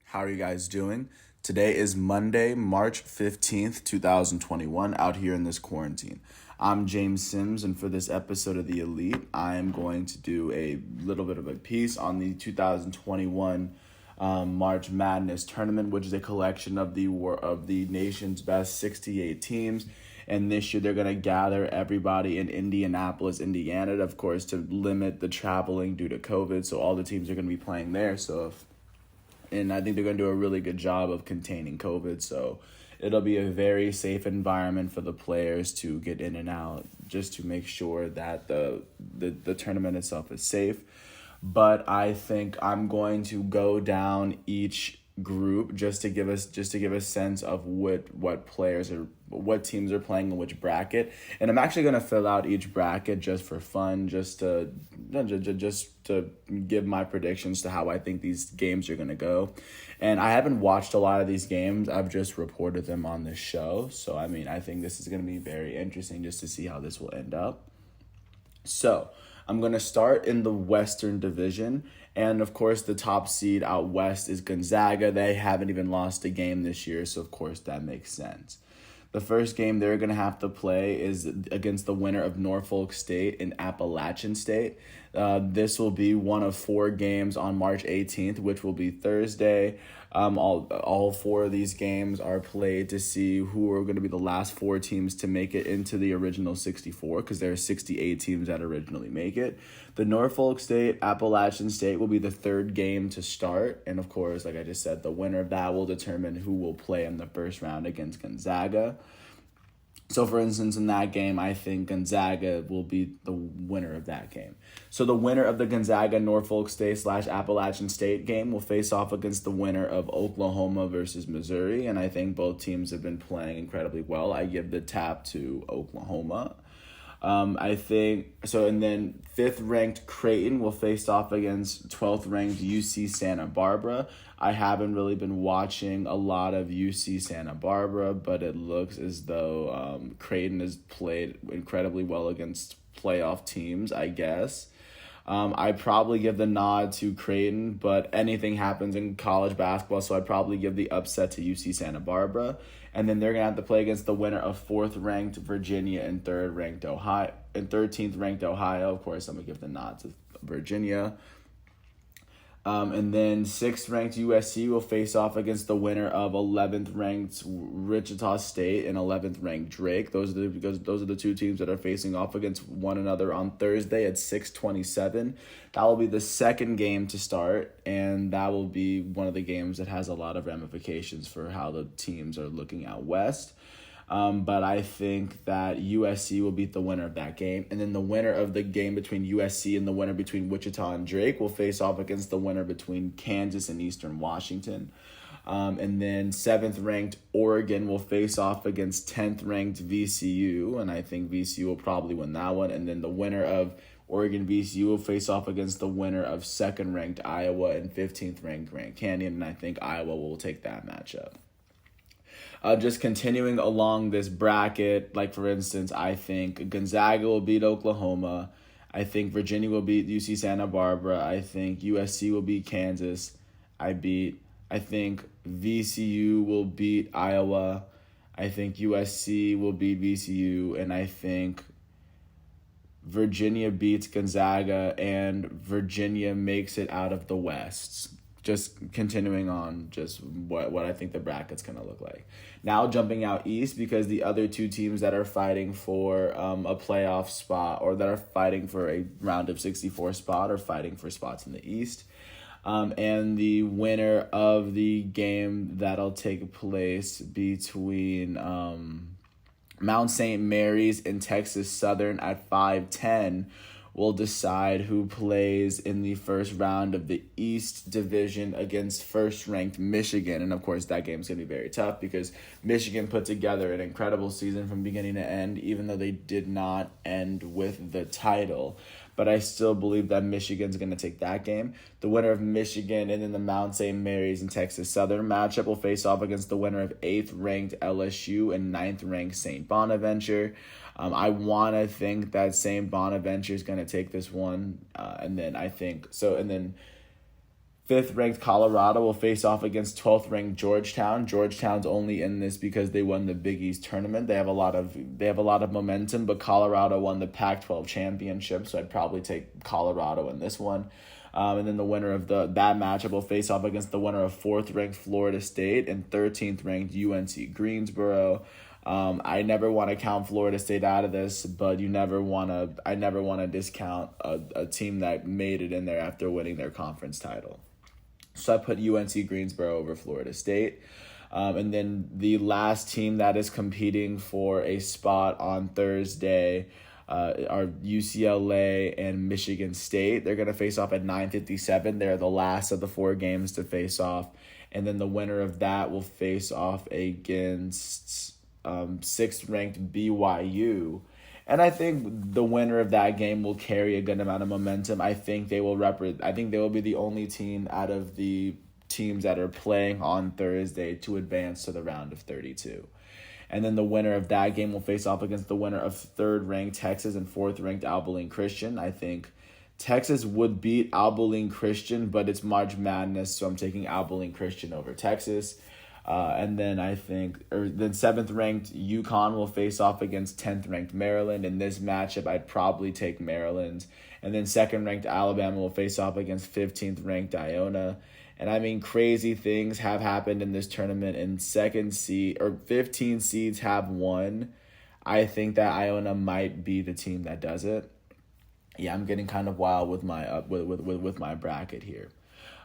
How are you guys doing? Today is Monday, March 15th, 2021, out here in this quarantine. I'm James Sims, and for this episode of The Elite, I am going to do a little bit of a piece on the 2021 March Madness Tournament, which is a collection of the nation's best 68 teams. And this year, they're going to gather everybody in Indianapolis, Indiana, of course, to limit the traveling due to COVID. So all the teams are going to be playing there. And I think they're going to do a really good job of containing COVID. So it'll be a very safe environment for the players to get in and out, just to make sure that the tournament itself is safe. But I think I'm going to go down each group just to give a sense of what teams are playing in which bracket. And I'm actually going to fill out each bracket just for fun, just to give my predictions to how I think these games are going to go. And I haven't watched a lot of these games. I've just reported them on this show. So I think this is going to be very interesting just to see how this will end up. So I'm going to start in the Western Division. And, of course, the top seed out west is Gonzaga. They haven't even lost a game this year, so, of course, that makes sense. The first game they're going to have to play is against the winner of Norfolk State and Appalachian State. This will be one of 4 games on March 18th, which will be Thursday. All 4 of these games are played to see who are going to be the last 4 teams to make it into the original 64, because there are 68 teams that originally make it. The Norfolk State, Appalachian State will be the 3rd game to start. And, of course, like I just said, the winner of that will determine who will play in the first round against Gonzaga. So, for instance, in that game, I think Gonzaga will be the winner of that game. So the winner of the Gonzaga-Norfolk State/Appalachian State game will face off against the winner of Oklahoma versus Missouri, and I think both teams have been playing incredibly well. I give the tap to Oklahoma. And then 5th-ranked Creighton will face off against 12th-ranked UC Santa Barbara. I haven't really been watching a lot of UC Santa Barbara, but it looks as though Creighton has played incredibly well against playoff teams, I guess. I probably give the nod to Creighton, but anything happens in college basketball, so I'd probably give the upset to UC Santa Barbara. And then they're going to have to play against the winner of 4th-ranked Virginia and 13th-ranked Ohio. Of course, I'm going to give the nod to Virginia. And then 6th-ranked USC will face off against the winner of 11th-ranked Wichita State and 11th-ranked Drake. Those are the 2 teams that are facing off against one another on Thursday at 6:27. That will be the 2nd game to start, and that will be one of the games that has a lot of ramifications for how the teams are looking out west. But I think that USC will beat the winner of that game. And then the winner of the game between USC and the winner between Wichita and Drake will face off against the winner between Kansas and Eastern Washington. And then 7th-ranked Oregon will face off against 10th-ranked VCU. And I think VCU will probably win that one. And then the winner of Oregon VCU will face off against the winner of 2nd-ranked Iowa and 15th-ranked Grand Canyon. And I think Iowa will take that matchup. Just continuing along this bracket, like for instance, I think Gonzaga will beat Oklahoma. I think Virginia will beat UC Santa Barbara. I think USC will beat Kansas. I think VCU will beat Iowa. I think USC will beat VCU. And I think Virginia beats Gonzaga and Virginia makes it out of the West. Just continuing on just what I think the bracket's going to look like. Now jumping out east, because the other 2 teams that are fighting for a playoff spot, or that are fighting for a round of 64 spot, are fighting for spots in the east. And the winner of the game that'll take place between Mount St. Mary's and Texas Southern at 5:10 will decide who plays in the first round of the East Division against 1st-ranked Michigan. And, of course, that game's going to be very tough because Michigan put together an incredible season from beginning to end, even though they did not end with the title. But I still believe that Michigan's going to take that game. The winner of Michigan and then the Mount St. Mary's and Texas Southern matchup will face off against the winner of 8th-ranked LSU and 9th-ranked St. Bonaventure. I want to think that St. Bonaventure is going to take this one. And then 5th ranked Colorado will face off against 12th ranked Georgetown. Georgetown's only in this because they won the Big East tournament. They have a lot of momentum, but Colorado won the Pac-12 championship, so I'd probably take Colorado in this one. And then the winner of that matchup will face off against the winner of 4th ranked Florida State and 13th ranked UNC Greensboro. I never want to count Florida State out of this, but I never want to discount a team that made it in there after winning their conference title. So I put UNC Greensboro over Florida State. And then the last team that is competing for a spot on Thursday are UCLA and Michigan State. They're going to face off at 9:57. They're the last of the 4 games to face off. And then the winner of that will face off against 6th ranked BYU. And I think the winner of that game will carry a good amount of momentum. I think they will be the only team out of the teams that are playing on Thursday to advance to the round of 32. And then the winner of that game will face off against the winner of 3rd ranked Texas and 4th ranked Abilene Christian. I think Texas would beat Abilene Christian, but it's March Madness, so I'm taking Abilene Christian over Texas. And then 7th ranked UConn will face off against 10th ranked Maryland. In this matchup, I'd probably take Maryland. And then 2nd ranked Alabama will face off against 15th ranked Iona. And I mean, crazy things have happened in this tournament, and 15 seeds have won. I think that Iona might be the team that does it. Yeah, I'm getting kind of wild with my with my bracket here.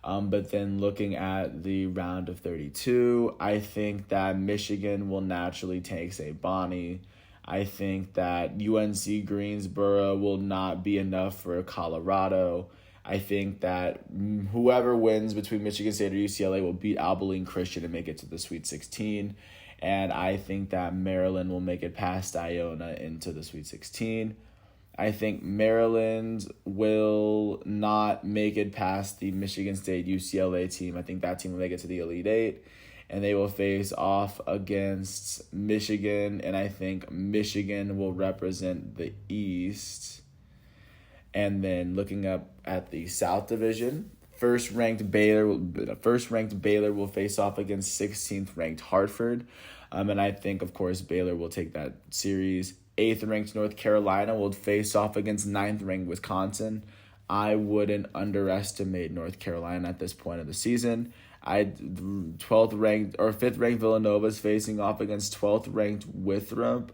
But then looking at the round of 32, I think that Michigan will naturally take St. Bonnie. I think that UNC Greensboro will not be enough for Colorado. I think that whoever wins between Michigan State or UCLA will beat Abilene Christian and make it to the Sweet 16. And I think that Maryland will make it past Iona into the Sweet 16. I think Maryland will not make it past the Michigan State UCLA team. I think that team will make it to the Elite Eight, and they will face off against Michigan, and I think Michigan will represent the East. And then looking up at the South Division, first ranked Baylor will face off against 16th ranked Hartford. And I think, of course, Baylor will take that series. 8th ranked North Carolina will face off against 9th ranked Wisconsin. I wouldn't underestimate North Carolina at this point of the season. 5th ranked Villanova is facing off against 12th ranked Winthrop.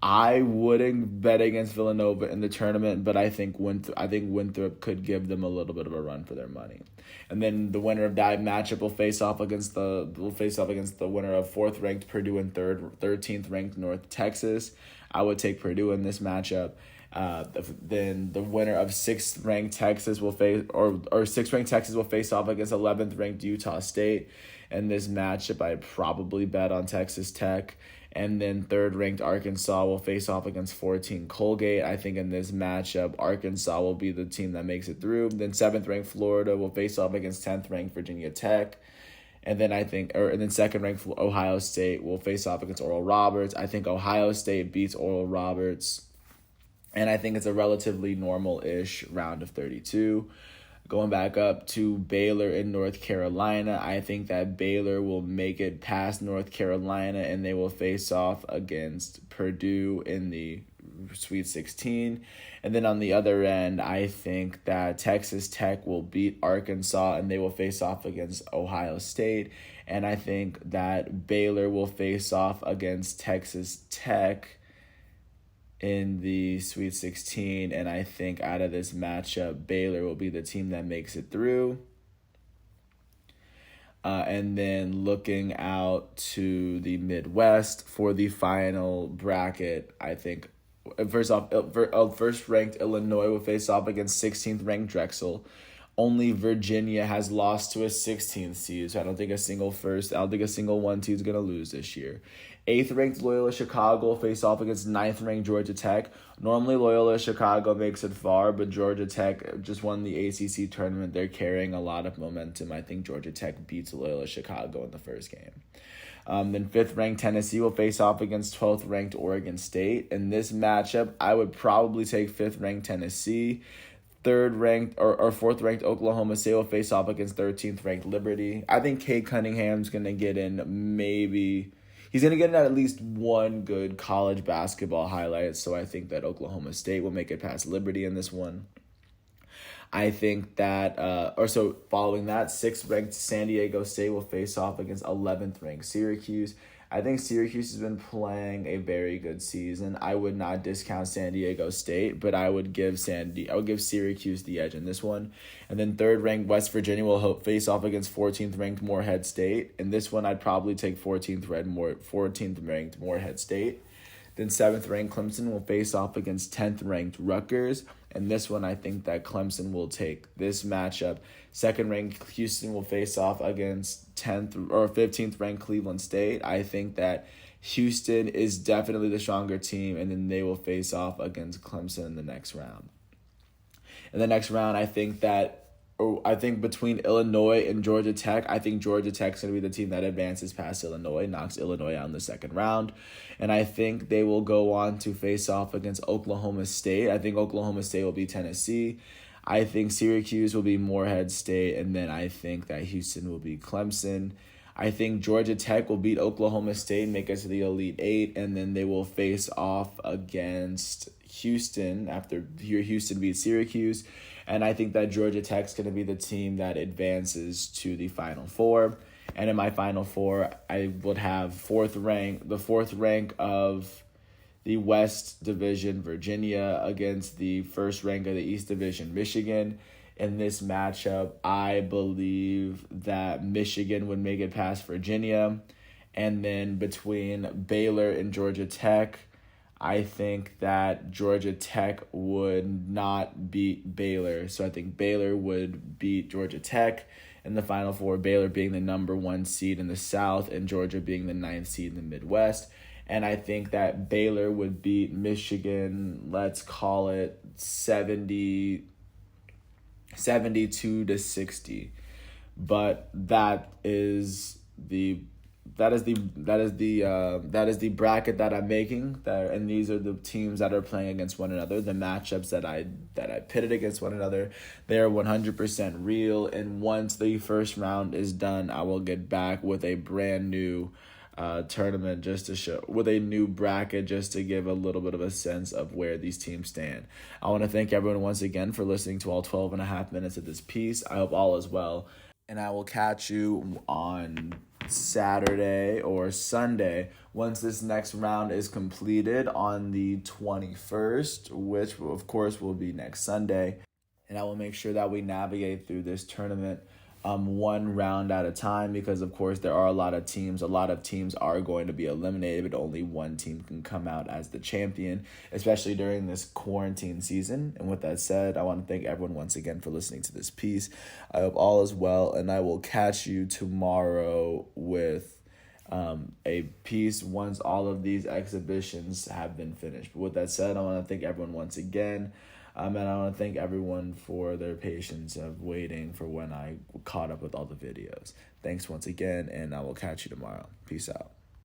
I wouldn't bet against Villanova in the tournament, but I think Winthrop could give them a little bit of a run for their money. And then the winner of that matchup will face off against the winner of 4th ranked Purdue and 13th ranked North Texas. I would take Purdue in this matchup. Then the winner of 6th ranked Texas will face off against 11th ranked Utah State. In this matchup, I'd probably bet on Texas Tech. And then 3rd ranked Arkansas will face off against 14 Colgate. I think in this matchup, Arkansas will be the team that makes it through. Then 7th ranked Florida will face off against 10th ranked Virginia Tech. And then 2nd ranked Ohio State will face off against Oral Roberts. I think Ohio State beats Oral Roberts. And I think it's a relatively normal-ish round of 32. Going back up to Baylor in North Carolina, I think that Baylor will make it past North Carolina, and they will face off against Purdue in the Sweet 16. And then on the other end, I think that Texas Tech will beat Arkansas, and they will face off against Ohio State. And I think that Baylor will face off against Texas Tech in the Sweet 16, and I think out of this matchup, Baylor will be the team that makes it through. And then looking out to the Midwest for the final bracket, I think first ranked Illinois will face off against 16th ranked Drexel. Only Virginia has lost to a 16th seed, so I don't think a single 1 seed is going to lose this year. 8th ranked Loyola Chicago will face off against 9th ranked Georgia Tech. Normally Loyola Chicago makes it far, but Georgia Tech just won the ACC tournament. They're carrying a lot of momentum. I think Georgia Tech beats Loyola Chicago in the first game. Then 5th ranked Tennessee will face off against 12th ranked Oregon State. In this matchup, I would probably take 5th ranked Tennessee. fourth ranked Oklahoma State will face off against 13th ranked Liberty. I think Cade Cunningham's going to get in he's going to get in at least one good college basketball highlight. So I think that Oklahoma State will make it past Liberty in this one. I think that, following that, 6th ranked San Diego State will face off against 11th ranked Syracuse. I think Syracuse has been playing a very good season. I would not discount San Diego State, but I would give Syracuse the edge in this one. And then 3rd ranked West Virginia will face off against 14th ranked Morehead State. In this one, I'd probably take 14th ranked Morehead State. Then 7th ranked Clemson will face off against 10th ranked Rutgers. And this one, I think that Clemson will take this matchup. 2nd ranked Houston will face off against 15th ranked Cleveland State. I think that Houston is definitely the stronger team, and then they will face off against Clemson in the next round. In the next round, I think between Illinois and Georgia Tech, I think Georgia Tech's going to be the team that advances past Illinois, knocks Illinois out in the second round. And I think they will go on to face off against Oklahoma State. I think Oklahoma State will be Tennessee. I think Syracuse will be Morehead State. And then I think that Houston will be Clemson. I think Georgia Tech will beat Oklahoma State and make it to the Elite Eight. And then they will face off against Houston after Houston beats Syracuse. And I think that Georgia Tech's going to be the team that advances to the Final Four. And in my Final Four, I would have the fourth rank of the West Division, Virginia, against the first rank of the East Division, Michigan. In this matchup, I believe that Michigan would make it past Virginia. And then between Baylor and Georgia Tech, I think that Georgia Tech would not beat Baylor. So I think Baylor would beat Georgia Tech in the Final Four, Baylor being the number 1 seed in the South and Georgia being the 9th seed in the Midwest. And I think that Baylor would beat Michigan, let's call it 72 to 60. But that is the bracket that I'm making, and these are the teams that are playing against one another. The matchups that I pitted against one another, they are 100% real. And once the first round is done, I will get back with a brand new tournament with a new bracket just to give a little bit of a sense of where these teams stand. I want to thank everyone once again for listening to all 12 and a half minutes of this piece. I hope all is well, and I will catch you on Saturday or Sunday once this next round is completed on the 21st, which of course will be next Sunday. And I will make sure that we navigate through this tournament one round at a time, because of course there are a lot of teams are going to be eliminated, but only one team can come out as the champion, especially during this quarantine season. And with that said, I want to thank everyone once again for listening to this piece. I hope all is well, and I will catch you tomorrow with a piece once all of these exhibitions have been finished. But with that said, I want to thank everyone once again. And I want to thank everyone for their patience of waiting for when I caught up with all the videos. Thanks once again, and I will catch you tomorrow. Peace out.